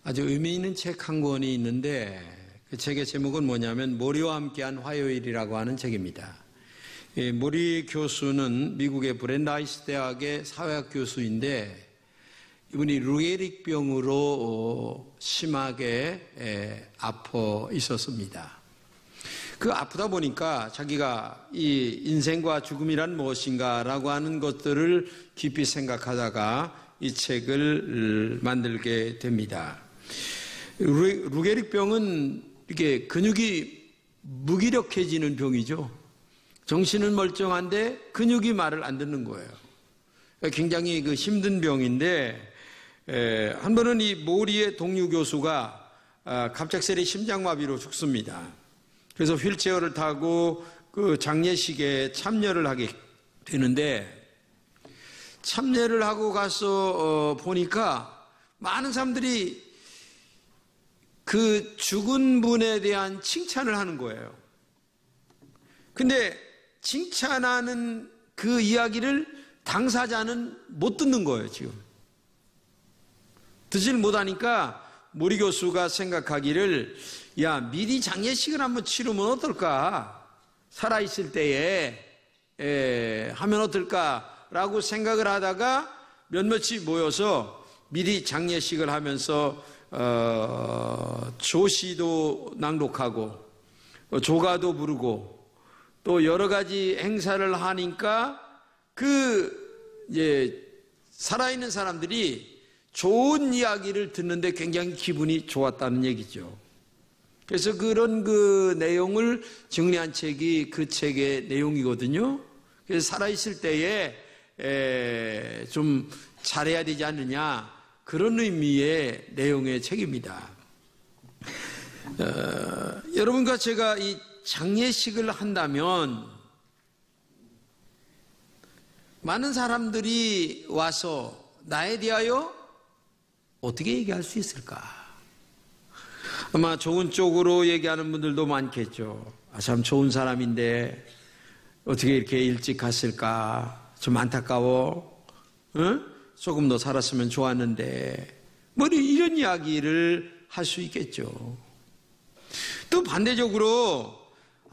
아주 의미 있는 책 한 권이 있는데 그 책의 제목은 뭐냐면 모리와 함께한 화요일이라고 하는 책입니다. 모리 교수는 미국의 브랜다이스 대학의 사회학 교수인데 이분이 루게릭 병으로 심하게 아파 있었습니다. 그 아프다 보니까 자기가 이 인생과 죽음이란 무엇인가라고 하는 것들을 깊이 생각하다가 이 책을 만들게 됩니다. 루게릭 병은 이게 근육이 무기력해지는 병이죠. 정신은 멀쩡한데 근육이 말을 안 듣는 거예요. 굉장히 힘든 병인데 한 번은 이 모리의 동료 교수가 갑작스레 심장마비로 죽습니다. 그래서 휠체어를 타고 그 장례식에 참여를 하게 되는데 참여를 하고 가서 보니까 많은 사람들이 그 죽은 분에 대한 칭찬을 하는 거예요. 근데 칭찬하는 그 이야기를 당사자는 못 듣는 거예요, 지금. 듣질 못하니까 모리 교수가 생각하기를 야, 미리 장례식을 한번 치르면 어떨까? 살아있을 때에 하면 어떨까라고 생각을 하다가 몇몇이 모여서 미리 장례식을 하면서 조시도 낭독하고 조가도 부르고 또 여러 가지 행사를 하니까 살아있는 사람들이 좋은 이야기를 듣는데 굉장히 기분이 좋았다는 얘기죠. 그래서 그런 그 내용을 정리한 책이 그 책의 내용이거든요. 그래서 살아있을 때에 좀 잘해야 되지 않느냐, 그런 의미의 내용의 책입니다. 여러분과 제가 이 장례식을 한다면 많은 사람들이 와서 나에 대하여 어떻게 얘기할 수 있을까? 아마 좋은 쪽으로 얘기하는 분들도 많겠죠. 참 좋은 사람인데 어떻게 이렇게 일찍 갔을까? 좀 안타까워. 조금 더 살았으면 좋았는데. 이런 이야기를 할 수 있겠죠. 또 반대적으로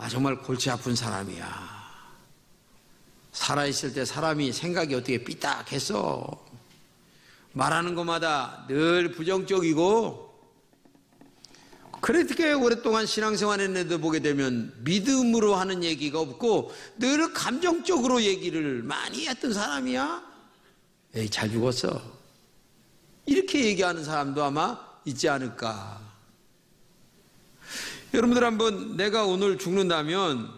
정말 골치 아픈 사람이야. 살아있을 때 사람이 생각이 어떻게 삐딱했어. 말하는 것마다 늘 부정적이고, 그렇게 오랫동안 신앙생활했는데도 보게 되면 믿음으로 하는 얘기가 없고 늘 감정적으로 얘기를 많이 했던 사람이야. 에이, 잘 죽었어. 이렇게 얘기하는 사람도 아마 있지 않을까. 여러분들 한번 내가 오늘 죽는다면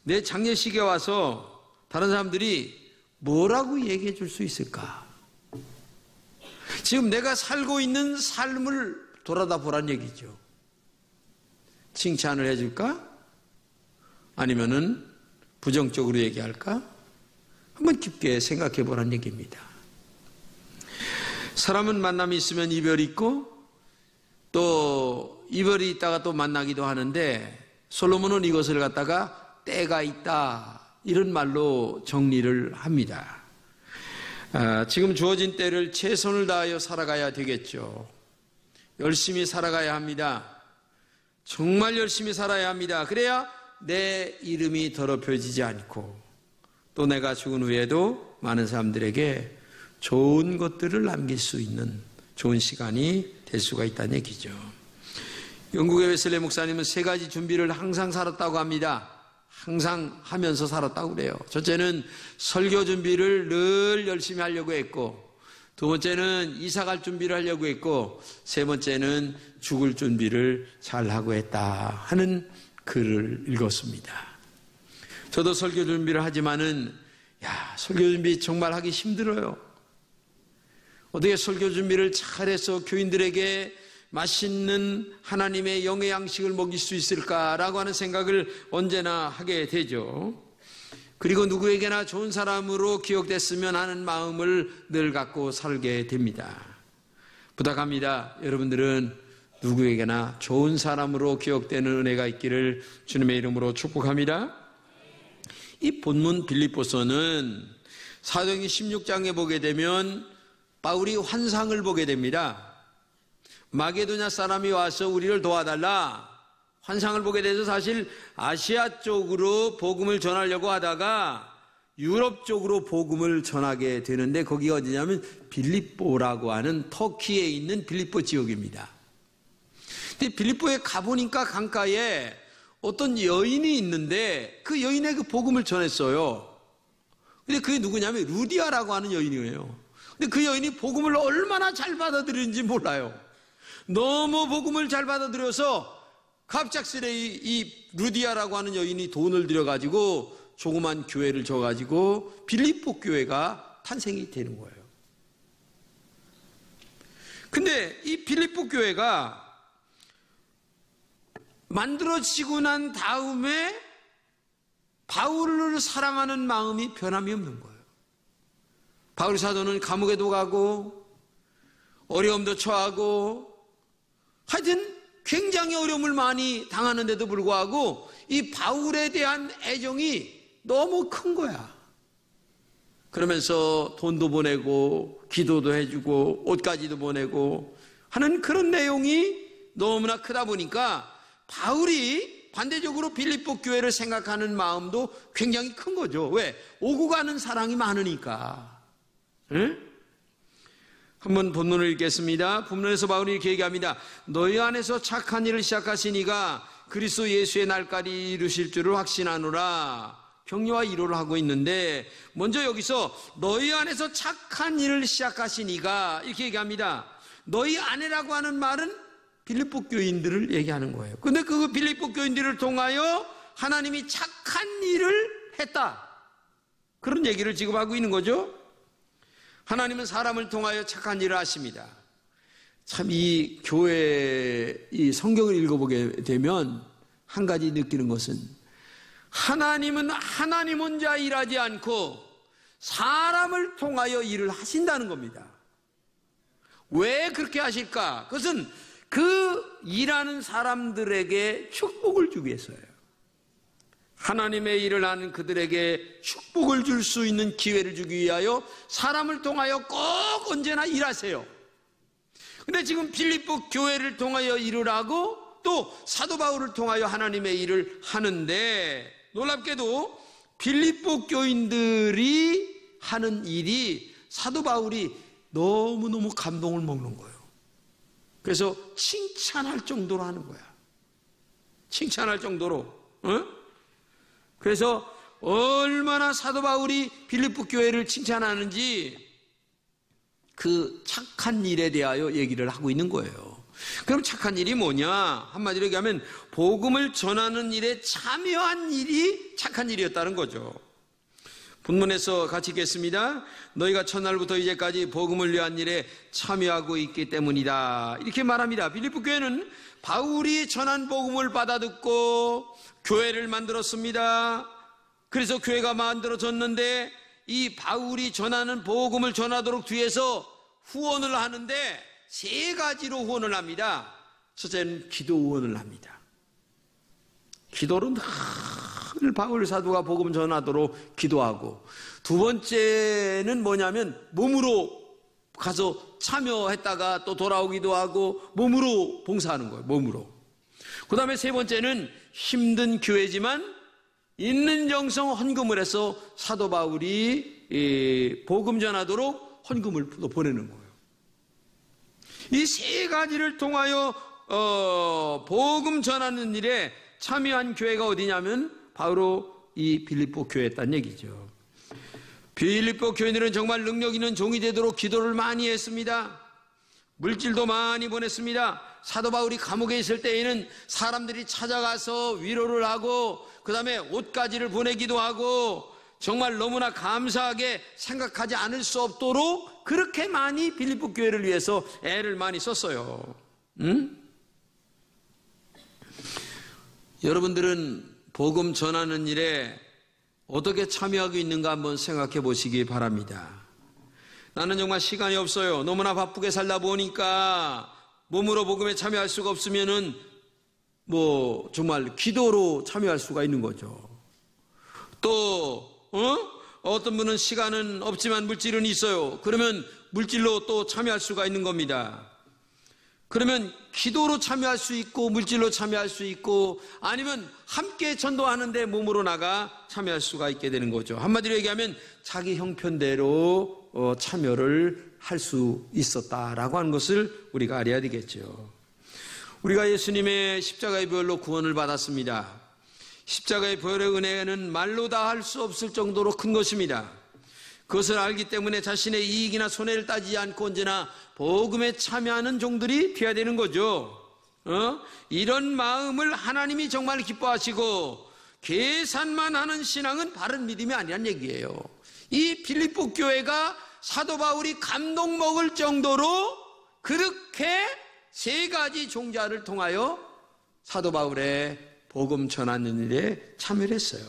내 장례식에 와서 다른 사람들이 뭐라고 얘기해 줄 수 있을까? 지금 내가 살고 있는 삶을 돌아다 보란 얘기죠. 칭찬을 해줄까? 아니면은 부정적으로 얘기할까? 한번 깊게 생각해 보란 얘기입니다. 사람은 만남이 있으면 이별이 있고 또 이별이 있다가 또 만나기도 하는데 솔로몬은 이것을 갖다가 때가 있다, 이런 말로 정리를 합니다. 지금 주어진 때를 최선을 다하여 살아가야 되겠죠. 열심히 살아가야 합니다. 정말 열심히 살아야 합니다. 그래야 내 이름이 더럽혀지지 않고 또 내가 죽은 후에도 많은 사람들에게 좋은 것들을 남길 수 있는 좋은 시간이 될 수가 있다는 얘기죠. 영국의 웨슬리 목사님은 세 가지 준비를 항상 살았다고 합니다. 항상 하면서 살았다고 그래요. 첫째는 설교 준비를 늘 열심히 하려고 했고, 두 번째는 이사 갈 준비를 하려고 했고, 세 번째는 죽을 준비를 잘하고 했다 하는 글을 읽었습니다. 저도 설교 준비를 하지만은 설교 준비 정말 하기 힘들어요. 어떻게 설교 준비를 잘해서 교인들에게 맛있는 하나님의 영의 양식을 먹일 수 있을까라고 하는 생각을 언제나 하게 되죠. 그리고 누구에게나 좋은 사람으로 기억됐으면 하는 마음을 늘 갖고 살게 됩니다. 부탁합니다. 여러분들은 누구에게나 좋은 사람으로 기억되는 은혜가 있기를 주님의 이름으로 축복합니다. 이 본문 빌립보서는 사도행전 16장에 보게 되면 바울이 환상을 보게 됩니다. 마게도냐 사람이 와서 우리를 도와달라. 환상을 보게 돼서 사실 아시아 쪽으로 복음을 전하려고 하다가 유럽 쪽으로 복음을 전하게 되는데 거기가 어디냐면 빌립보라고 하는 터키에 있는 빌립보 지역입니다. 근데 빌립보에 가보니까 강가에 어떤 여인이 있는데 그 여인에게 복음을 전했어요. 근데 그게 누구냐면 루디아라고 하는 여인이에요. 근데 그 여인이 복음을 얼마나 잘 받아들이는지 몰라요. 너무 복음을 잘 받아들여서 갑작스레 이 루디아라고 하는 여인이 돈을 들여가지고 조그만 교회를 줘가지고 빌립보 교회가 탄생이 되는 거예요. 근데 이 빌립보 교회가 만들어지고 난 다음에 바울을 사랑하는 마음이 변함이 없는 거예요. 바울 사도는 감옥에도 가고 어려움도 처하고 하여튼 굉장히 어려움을 많이 당하는데도 불구하고 이 바울에 대한 애정이 너무 큰 거야. 그러면서 돈도 보내고 기도도 해주고 옷까지도 보내고 하는 그런 내용이 너무나 크다 보니까 바울이 반대적으로 빌립보 교회를 생각하는 마음도 굉장히 큰 거죠. 왜? 오고 가는 사랑이 많으니까. 응? 한번 본문을 읽겠습니다. 본문에서 바울이 이렇게 얘기합니다. 너희 안에서 착한 일을 시작하시니가 그리스도 예수의 날까지 이루실 줄을 확신하노라. 격려와 위로를 하고 있는데 먼저 여기서 너희 안에서 착한 일을 시작하시니가 이렇게 얘기합니다. 너희 안에라고 하는 말은 빌립보 교인들을 얘기하는 거예요. 근데 그 빌립보 교인들을 통하여 하나님이 착한 일을 했다. 그런 얘기를 지금 하고 있는 거죠. 하나님은 사람을 통하여 착한 일을 하십니다. 참 이 교회 이 성경을 읽어보게 되면 한 가지 느끼는 것은 하나님은 하나님 혼자 일하지 않고 사람을 통하여 일을 하신다는 겁니다. 왜 그렇게 하실까? 그것은 그 일하는 사람들에게 축복을 주기 위해서예요. 하나님의 일을 하는 그들에게 축복을 줄 수 있는 기회를 주기 위하여 사람을 통하여 꼭 언제나 일하세요. 근데 지금 빌립보 교회를 통하여 일을 하고 또 사도 바울을 통하여 하나님의 일을 하는데 놀랍게도 빌립보 교인들이 하는 일이 사도 바울이 너무너무 감동을 먹는 거예요. 그래서 칭찬할 정도로 하는 거야. 칭찬할 정도로. 그래서 얼마나 사도 바울이 빌립보 교회를 칭찬하는지 그 착한 일에 대하여 얘기를 하고 있는 거예요. 그럼 착한 일이 뭐냐? 한마디로 얘기하면 복음을 전하는 일에 참여한 일이 착한 일이었다는 거죠. 본문에서 같이 읽겠습니다. 너희가 첫날부터 이제까지 복음을 위한 일에 참여하고 있기 때문이다. 이렇게 말합니다. 빌립보 교회는 바울이 전한 복음을 받아듣고 교회를 만들었습니다. 그래서 교회가 만들어졌는데 이 바울이 전하는 복음을 전하도록 뒤에서 후원을 하는데 세 가지로 후원을 합니다. 첫째는 기도 후원을 합니다. 기도는 늘 바울 사도가 복음 전하도록 기도하고, 두 번째는 뭐냐면 몸으로 가서 참여했다가 또 돌아오기도 하고 몸으로 봉사하는 거예요. 몸으로. 그 다음에 세 번째는 힘든 교회지만 있는 정성 헌금을 해서 사도 바울이 복음 전하도록 헌금을 보내는 거예요. 이 세 가지를 통하여 복음 전하는 일에 참여한 교회가 어디냐면 바로 이 빌립보 교회였다는 얘기죠. 빌립보 교인들은 정말 능력 있는 종이 되도록 기도를 많이 했습니다. 물질도 많이 보냈습니다. 사도 바울이 감옥에 있을 때에는 사람들이 찾아가서 위로를 하고 그 다음에 옷가지를 보내기도 하고 정말 너무나 감사하게 생각하지 않을 수 없도록 그렇게 많이 빌립보 교회를 위해서 애를 많이 썼어요. 여러분들은 복음 전하는 일에 어떻게 참여하고 있는가 한번 생각해 보시기 바랍니다. 나는 정말 시간이 없어요. 너무나 바쁘게 살다 보니까 몸으로 복음에 참여할 수가 없으면은 정말 기도로 참여할 수가 있는 거죠. 또 어떤 분은 시간은 없지만 물질은 있어요. 그러면 물질로 또 참여할 수가 있는 겁니다. 그러면 기도로 참여할 수 있고 물질로 참여할 수 있고 아니면 함께 전도하는데 몸으로 나가 참여할 수가 있게 되는 거죠. 한마디로 얘기하면 자기 형편대로 참여를 할 수 있었다라고 하는 것을 우리가 알아야 되겠죠. 우리가 예수님의 십자가의 보혈로 구원을 받았습니다. 십자가의 보혈의 은혜는 말로 다 할 수 없을 정도로 큰 것입니다. 그것을 알기 때문에 자신의 이익이나 손해를 따지지 않고 언제나 복음에 참여하는 종들이 되어야 되는 거죠. 이런 마음을 하나님이 정말 기뻐하시고 계산만 하는 신앙은 바른 믿음이 아니란 얘기예요. 이 빌립보 교회가 사도 바울이 감동 먹을 정도로 그렇게 세 가지 종자를 통하여 사도 바울의 복음 전하는 일에 참여를 했어요.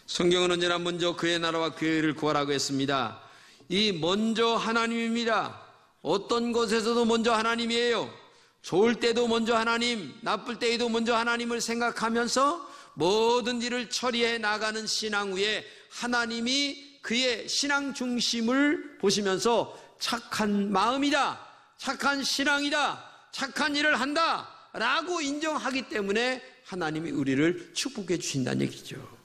성경은 언제나 먼저 그의 나라와 교회를 구하라고 했습니다. 이 먼저 하나님입니다. 어떤 것에서도 먼저 하나님이에요. 좋을 때도 먼저 하나님, 나쁠 때에도 먼저 하나님을 생각하면서 모든 일을 처리해 나가는 신앙 위에 하나님이 그의 신앙 중심을 보시면서 착한 마음이다, 착한 신앙이다, 착한 일을 한다 라고 인정하기 때문에 하나님이 우리를 축복해 주신다는 얘기죠.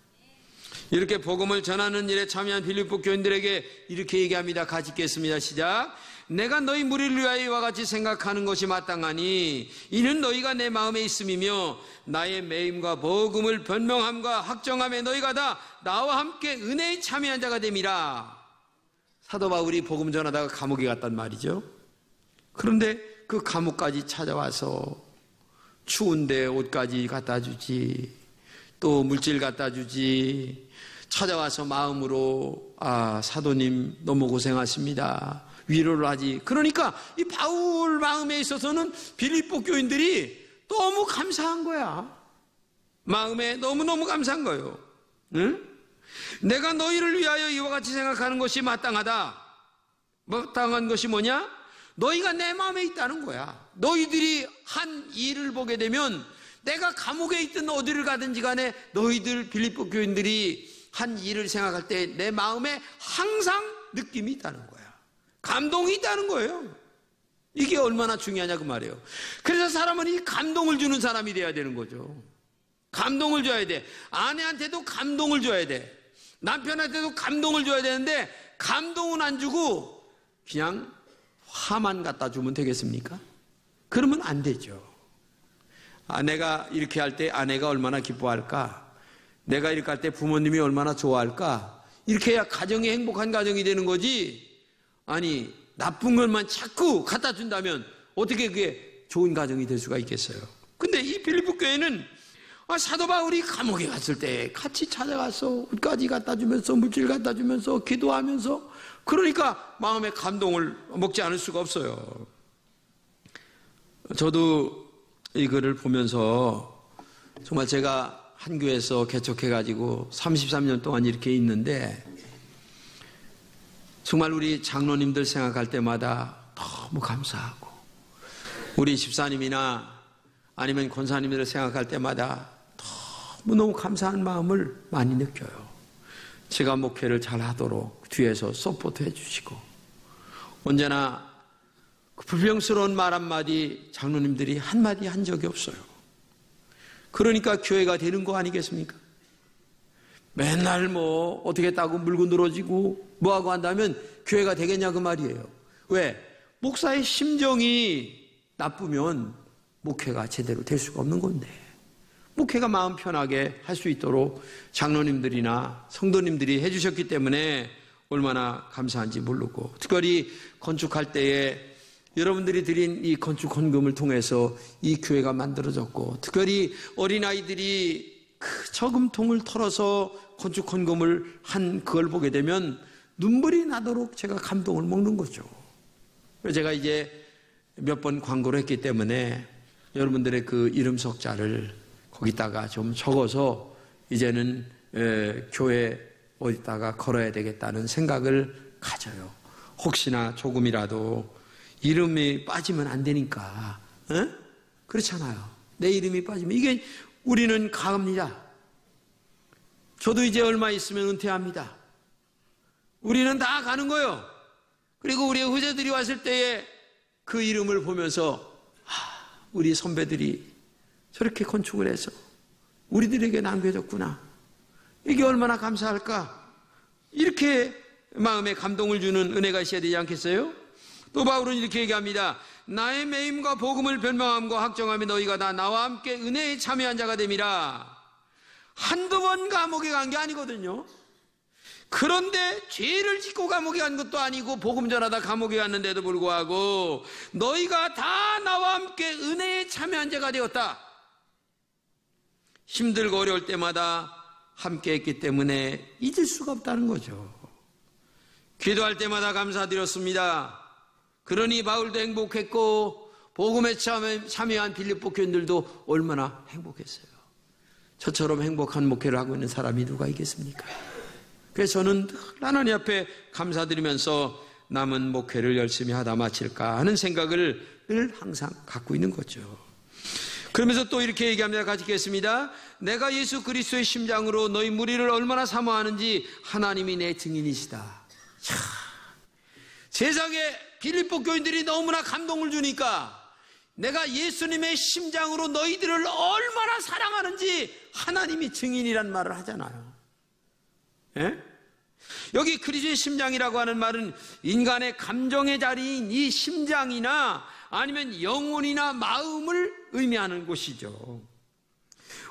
이렇게 복음을 전하는 일에 참여한 빌립보 교인들에게 이렇게 얘기합니다. 같이 읽겠습니다. 시작. 내가 너희 무리를 위하여 이와 같이 생각하는 것이 마땅하니 이는 너희가 내 마음에 있음이며 나의 매임과 복음을 변명함과 확정함에 너희가 다 나와 함께 은혜에 참여한 자가 됨이라. 사도 바울이 복음 전하다가 감옥에 갔단 말이죠. 그런데 그 감옥까지 찾아와서 추운데 옷까지 갖다 주지, 또 물질 갖다 주지, 찾아와서 마음으로 사도님 너무 고생하십니다, 위로를 하지. 그러니까 이 바울 마음에 있어서는 빌립보 교인들이 너무 감사한 거야. 마음에 너무너무 감사한 거예요. 응? 내가 너희를 위하여 이와 같이 생각하는 것이 마땅하다. 마땅한 것이 뭐냐? 너희가 내 마음에 있다는 거야. 너희들이 한 일을 보게 되면 내가 감옥에 있든 어디를 가든지 간에 너희들 빌립보 교인들이 한 일을 생각할 때 내 마음에 항상 느낌이 있다는 거야. 감동이 있다는 거예요. 이게 얼마나 중요하냐 그 말이에요. 그래서 사람은 이 감동을 주는 사람이 돼야 되는 거죠. 감동을 줘야 돼. 아내한테도 감동을 줘야 돼. 남편한테도 감동을 줘야 되는데 감동은 안 주고 그냥 화만 갖다 주면 되겠습니까? 그러면 안 되죠. 아내가 이렇게 할 때 아내가 얼마나 기뻐할까? 내가 이렇게 할 때 부모님이 얼마나 좋아할까? 이렇게 해야 가정이 행복한 가정이 되는 거지. 아니 나쁜 것만 자꾸 갖다 준다면 어떻게 그게 좋은 가정이 될 수가 있겠어요? 근데 이 빌립보 교회는 사도 바울이 감옥에 갔을 때 같이 찾아가서 옷까지 갖다 주면서 물질 갖다 주면서 기도하면서, 그러니까 마음에 감동을 먹지 않을 수가 없어요. 저도 이 글을 보면서 정말 제가 한 교회에서 개척해가지고 33년 동안 이렇게 있는데 정말 우리 장로님들 생각할 때마다 너무 감사하고, 우리 집사님이나 아니면 권사님들을 생각할 때마다 너무 감사한 마음을 많이 느껴요. 제가 목회를 잘 하도록 뒤에서 서포트 해주시고, 언제나 불평스러운 말 한마디 장로님들이 한마디 한 적이 없어요. 그러니까 교회가 되는 거 아니겠습니까? 맨날 뭐 어떻게 했다고 물고 늘어지고 뭐하고 한다면 교회가 되겠냐 그 말이에요. 왜? 목사의 심정이 나쁘면 목회가 제대로 될 수가 없는 건데, 목회가 마음 편하게 할 수 있도록 장로님들이나 성도님들이 해주셨기 때문에 얼마나 감사한지 모르고, 특별히 건축할 때에 여러분들이 드린 이 건축 헌금을 통해서 이 교회가 만들어졌고, 특별히 어린아이들이 그 저금통을 털어서 건축 헌금을 한 그걸 보게 되면 눈물이 나도록 제가 감동을 먹는 거죠. 제가 이제 몇 번 광고를 했기 때문에 여러분들의 그 이름 석자를 거기다가 좀 적어서 이제는 교회 어디다가 걸어야 되겠다는 생각을 가져요. 혹시나 조금이라도 이름이 빠지면 안 되니까. 그렇잖아요. 내 이름이 빠지면 이게 우리는 가입니다. 저도 이제 얼마 있으면 은퇴합니다. 우리는 다 가는 거예요. 그리고 우리의 후세들이 왔을 때에 그 이름을 보면서 우리 선배들이 저렇게 건축을 해서 우리들에게 남겨줬구나. 이게 얼마나 감사할까. 이렇게 마음에 감동을 주는 은혜가 있어야 되지 않겠어요? 또 바울은 이렇게 얘기합니다. 나의 매임과 복음을 변명함과 확정하며 너희가 다 나와 함께 은혜에 참여한 자가 됨이라. 한두 번 감옥에 간 게 아니거든요. 그런데 죄를 짓고 감옥에 간 것도 아니고 복음 전하다 감옥에 갔는데도 불구하고 너희가 다 나와 함께 은혜에 참여한 자가 되었다. 힘들고 어려울 때마다 함께 했기 때문에 잊을 수가 없다는 거죠. 기도할 때마다 감사드렸습니다. 그러니 바울도 행복했고 복음에 참여한 빌립보 교인들도 얼마나 행복했어요. 저처럼 행복한 목회를 하고 있는 사람이 누가 있겠습니까? 그래서 저는 하나님 앞에 감사드리면서 남은 목회를 열심히 하다 마칠까 하는 생각을 늘 항상 갖고 있는 거죠. 그러면서 또 이렇게 얘기합니다. 같이 읽겠습니다. 내가 예수 그리스도의 심장으로 너희 무리를 얼마나 사모하는지 하나님이 내 증인이시다. 자, 세상에 빌립보 교인들이 너무나 감동을 주니까 내가 예수님의 심장으로 너희들을 얼마나 사랑하는지 하나님이 증인이란 말을 하잖아요. 예? 여기 그리스도의 심장이라고 하는 말은 인간의 감정의 자리인 이 심장이나 아니면 영혼이나 마음을 의미하는 곳이죠.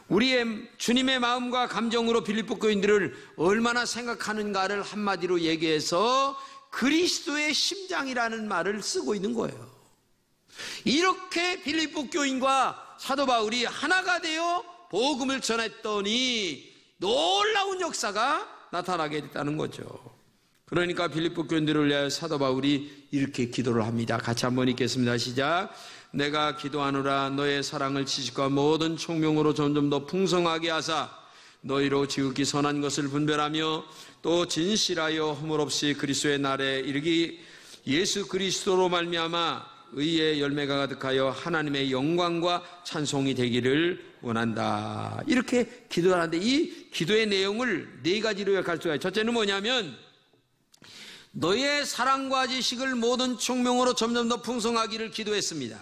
우리의 주님의 마음과 감정으로 빌립보 교인들을 얼마나 생각하는가를 한마디로 얘기해서 그리스도의 심장이라는 말을 쓰고 있는 거예요. 이렇게 빌립보 교인과 사도 바울이 하나가 되어 복음을 전했더니 놀라운 역사가 나타나게 됐다는 거죠. 그러니까 빌립보 교인들을 위하여 사도 바울이 이렇게 기도를 합니다. 같이 한번 읽겠습니다. 시작. 내가 기도하노라 너의 사랑을 지식과 모든 총명으로 점점 더 풍성하게 하사 너희로 지극히 선한 것을 분별하며 또 진실하여 허물 없이 그리스도의 날에 이르기 예수 그리스도로 말미암아 의의 열매가 가득하여 하나님의 영광과 찬송이 되기를 원한다. 이렇게 기도하는데 이 기도의 내용을 네 가지로 요약할 수가 있어요. 첫째는 뭐냐면 너의 사랑과 지식을 모든 총명으로 점점 더 풍성하기를 기도했습니다.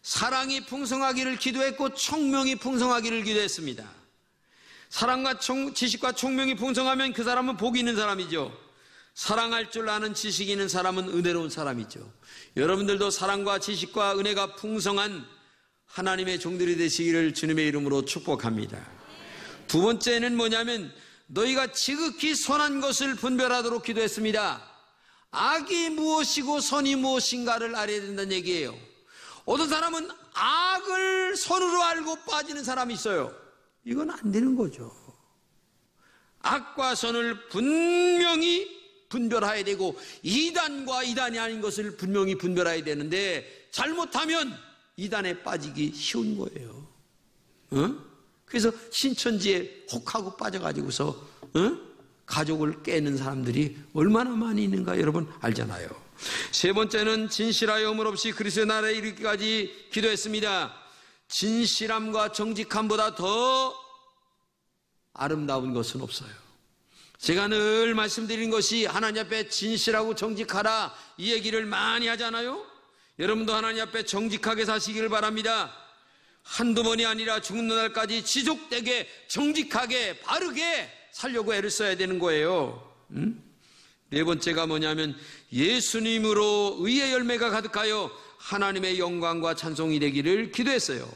사랑이 풍성하기를 기도했고 총명이 풍성하기를 기도했습니다. 사랑과 지식과 총명이 풍성하면 그 사람은 복이 있는 사람이죠. 사랑할 줄 아는 지식이 있는 사람은 은혜로운 사람이죠. 여러분들도 사랑과 지식과 은혜가 풍성한 하나님의 종들이 되시기를 주님의 이름으로 축복합니다. 두 번째는 뭐냐면 너희가 지극히 선한 것을 분별하도록 기도했습니다. 악이 무엇이고 선이 무엇인가를 알아야 된다는 얘기예요. 어떤 사람은 악을 선으로 알고 빠지는 사람이 있어요. 이건 안 되는 거죠. 악과 선을 분명히 분별해야 되고 이단과 이단이 아닌 것을 분명히 분별해야 되는데 잘못하면 이단에 빠지기 쉬운 거예요. 그래서 신천지에 혹하고 빠져가지고서 가족을 깨는 사람들이 얼마나 많이 있는가 여러분 알잖아요. 세 번째는 진실하여 허물 없이 그리스도의 날에 이르기까지 기도했습니다. 진실함과 정직함보다 더 아름다운 것은 없어요. 제가 늘 말씀드린 것이 하나님 앞에 진실하고 정직하라 이 얘기를 많이 하잖아요. 여러분도 하나님 앞에 정직하게 사시기를 바랍니다. 한두 번이 아니라 죽는 날까지 지속되게 정직하게 바르게 살려고 애를 써야 되는 거예요. 네 번째가 뭐냐면 예수님으로 의의 열매가 가득하여 하나님의 영광과 찬송이 되기를 기도했어요.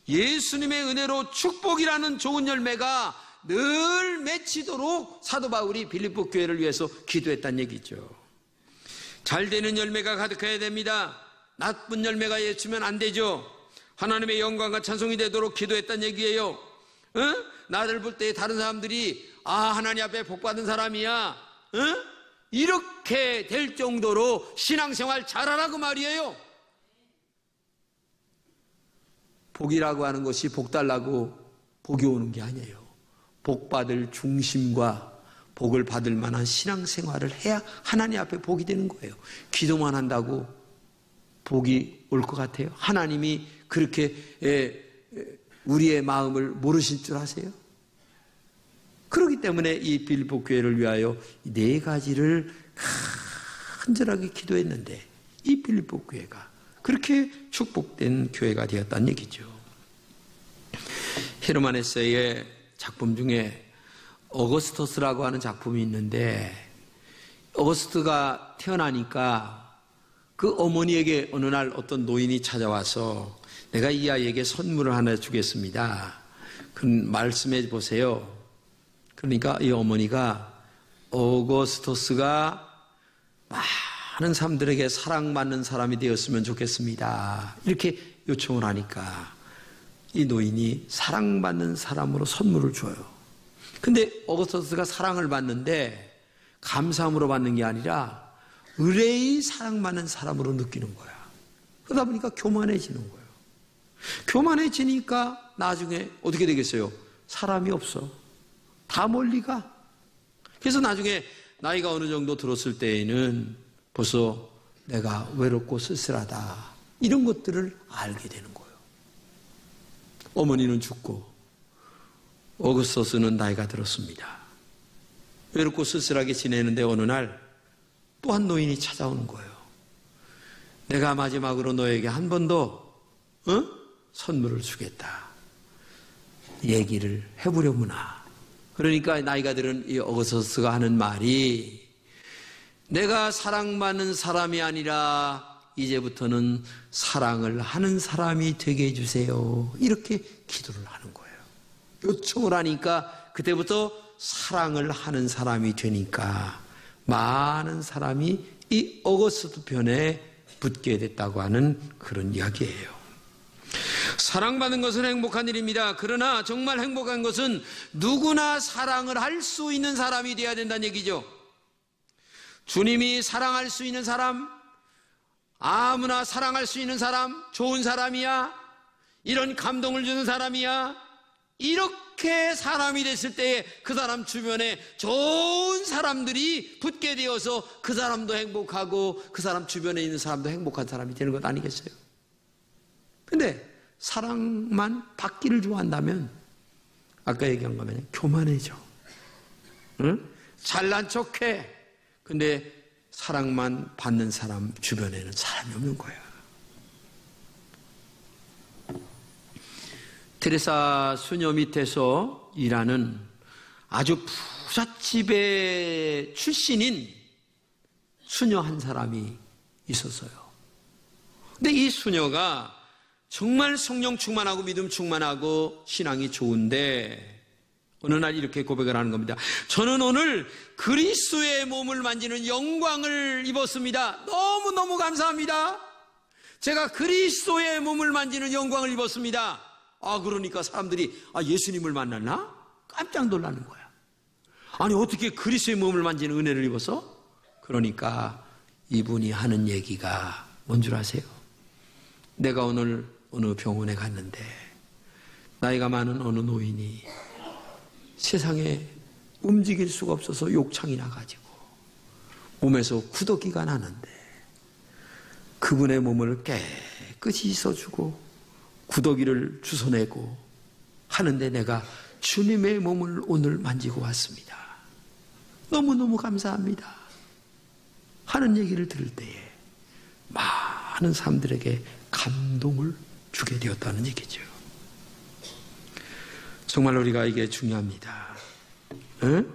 예수님의 은혜로 축복이라는 좋은 열매가 늘 맺히도록 사도 바울이 빌립보 교회를 위해서 기도했다는 얘기죠. 잘 되는 열매가 가득해야 됩니다. 나쁜 열매가 예치면 안 되죠. 하나님의 영광과 찬송이 되도록 기도했다는 얘기예요. 나를 볼 때 다른 사람들이 하나님 앞에 복 받은 사람이야 이렇게 될 정도로 신앙생활 잘하라고 말이에요. 복이라고 하는 것이 복 달라고 복이 오는 게 아니에요. 복 받을 중심과 복을 받을 만한 신앙생활을 해야 하나님 앞에 복이 되는 거예요. 기도만 한다고 복이 올 것 같아요? 하나님이 그렇게 우리의 마음을 모르실 줄 아세요? 그렇기 때문에 이 빌립보 교회를 위하여 네 가지를 간절하게 기도했는데 이 빌립보 교회가 그렇게 축복된 교회가 되었다는 얘기죠. 헤르만 헤세의 작품 중에 어거스터스라고 하는 작품이 있는데, 어거스트가 태어나니까 그 어머니에게 어느 날 어떤 노인이 찾아와서 내가 이 아이에게 선물을 하나 주겠습니다. 그 말씀해 보세요. 그러니까 이 어머니가 어거스토스가 많은 사람들에게 사랑받는 사람이 되었으면 좋겠습니다. 이렇게 요청을 하니까 이 노인이 사랑받는 사람으로 선물을 줘요. 근데 어거스토스가 사랑을 받는데 감사함으로 받는 게 아니라 의뢰의 사랑받는 사람으로 느끼는 거야. 그러다 보니까 교만해지는 거예요. 교만해지니까 나중에 어떻게 되겠어요? 사람이 없어. 다 멀리 가. 그래서 나중에 나이가 어느 정도 들었을 때에는 벌써 내가 외롭고 쓸쓸하다, 이런 것들을 알게 되는 거예요. 어머니는 죽고 어거스토스는 나이가 들었습니다. 외롭고 쓸쓸하게 지내는데 어느 날 또 한 노인이 찾아오는 거예요. 내가 마지막으로 너에게 한 번 더 선물을 주겠다. 얘기를 해보려구나. 그러니까 나이가 들은 이 어거스토스가 하는 말이, 내가 사랑받는 사람이 아니라 이제부터는 사랑을 하는 사람이 되게 해주세요. 이렇게 기도를 하는 거예요. 요청을 하니까 그때부터 사랑을 하는 사람이 되니까 많은 사람이 이 어거스트 편에 붙게 됐다고 하는 그런 이야기예요. 사랑받는 것은 행복한 일입니다. 그러나 정말 행복한 것은 누구나 사랑을 할 수 있는 사람이 되어야 된다는 얘기죠. 주님이 사랑할 수 있는 사람, 아무나 사랑할 수 있는 사람, 좋은 사람이야, 이런 감동을 주는 사람이야, 이렇게 사람이 됐을 때에 그 사람 주변에 좋은 사람들이 붙게 되어서 그 사람도 행복하고 그 사람 주변에 있는 사람도 행복한 사람이 되는 것 아니겠어요? 근데 사랑만 받기를 좋아한다면 아까 얘기한 거면 교만해져. 응? 잘난 척해. 근데 사랑만 받는 사람 주변에는 사람이 없는 거야. 테레사 수녀 밑에서 일하는 아주 부잣집의 출신인 수녀 한 사람이 있었어요. 근데 이 수녀가 정말 성령 충만하고 믿음 충만하고 신앙이 좋은데 어느 날 이렇게 고백을 하는 겁니다. 저는 오늘 그리스도의 몸을 만지는 영광을 입었습니다. 너무너무 감사합니다. 제가 그리스도의 몸을 만지는 영광을 입었습니다. 그러니까 사람들이 예수님을 만났나? 깜짝 놀라는 거야. 아니 어떻게 그리스도의 몸을 만지는 은혜를 입어서? 그러니까 이분이 하는 얘기가 뭔 줄 아세요? 내가 오늘 어느 병원에 갔는데 나이가 많은 어느 노인이 세상에 움직일 수가 없어서 욕창이 나가지고 몸에서 구더기가 나는데 그분의 몸을 깨끗이 씻어주고 구더기를 주워내고 하는데 내가 주님의 몸을 오늘 만지고 왔습니다. 너무너무 감사합니다. 하는 얘기를 들을 때에 많은 사람들에게 감동을 주게 되었다는 얘기죠. 정말 우리가 이게 중요합니다. 응?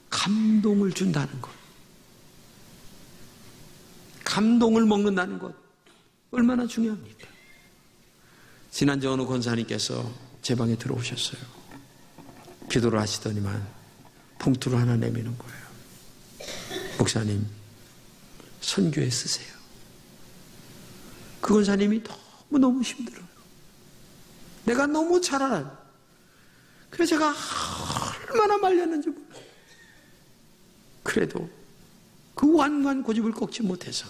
감동을 준다는 것, 감동을 먹는다는 것 얼마나 중요합니까? 지난주 어느 권사님께서 제 방에 들어오셨어요. 기도를 하시더니만 봉투를 하나 내미는 거예요. 목사님, 선교에 쓰세요. 그 권사님이 너무너무 힘들어요. 내가 너무 잘 알아요. 그래서 제가 얼마나 말렸는지 몰라요. 그래도 그 완고한 고집을 꺾지 못해서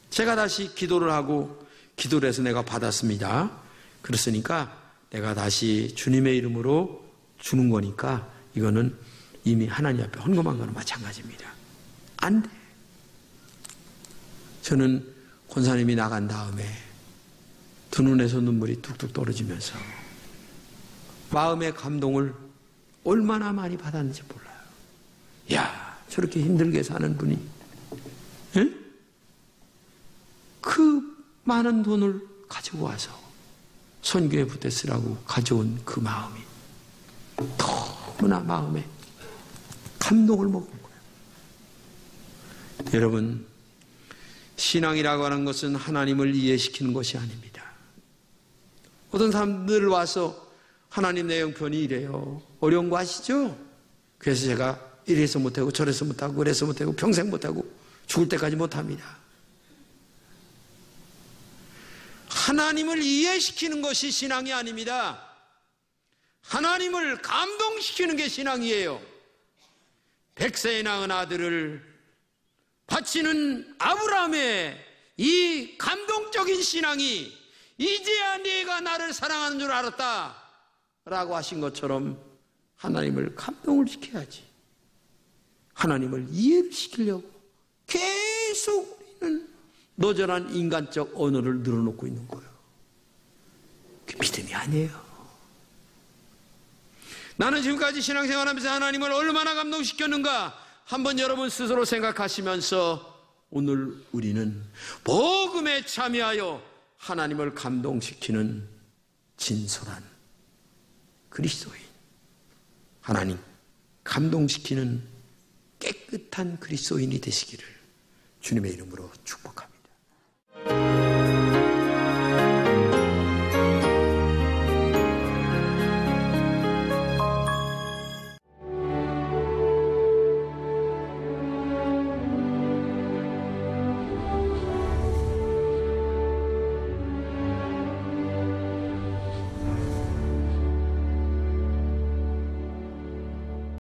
제가 다시 기도를 하고 기도를 해서 내가 받았습니다. 그랬으니까 내가 다시 주님의 이름으로 주는 거니까 이거는 이미 하나님 앞에 헌금한 거는 마찬가지입니다. 안 돼. 저는 권사님이 나간 다음에 두 눈에서 눈물이 뚝뚝 떨어지면서 마음의 감동을 얼마나 많이 받았는지 몰라요. 야, 저렇게 힘들게 사는 분이 그 많은 돈을 가지고 와서 선교에 보태 쓰라고 가져온 그 마음이 너무나 마음에 감동을 먹은 거예요. 여러분, 신앙이라고 하는 것은 하나님을 이해시키는 것이 아닙니다. 어떤 사람들 와서 하나님 내 형편이 이래요. 어려운 거 아시죠? 그래서 제가 이래서 못하고 저래서 못하고 그래서 못하고 평생 못하고 죽을 때까지 못합니다. 하나님을 이해시키는 것이 신앙이 아닙니다. 하나님을 감동시키는 게 신앙이에요. 100세에 낳은 아들을 바치는 아브라함의 이 감동적인 신앙이 이제야 네가 나를 사랑하는 줄 알았다 라고 하신 것처럼 하나님을 감동을 시켜야지. 하나님을 이해를 시키려고 계속 우리는 노절한 인간적 언어를 늘어놓고 있는 거예요. 그게 믿음이 아니에요. 나는 지금까지 신앙생활하면서 하나님을 얼마나 감동시켰는가 한번 여러분 스스로 생각하시면서 오늘 우리는 복음에 참여하여 하나님을 감동시키는 진솔한 그리스도인, 하나님 감동시키는 깨끗한 그리스도인이 되시기를 주님의 이름으로 축복합니다.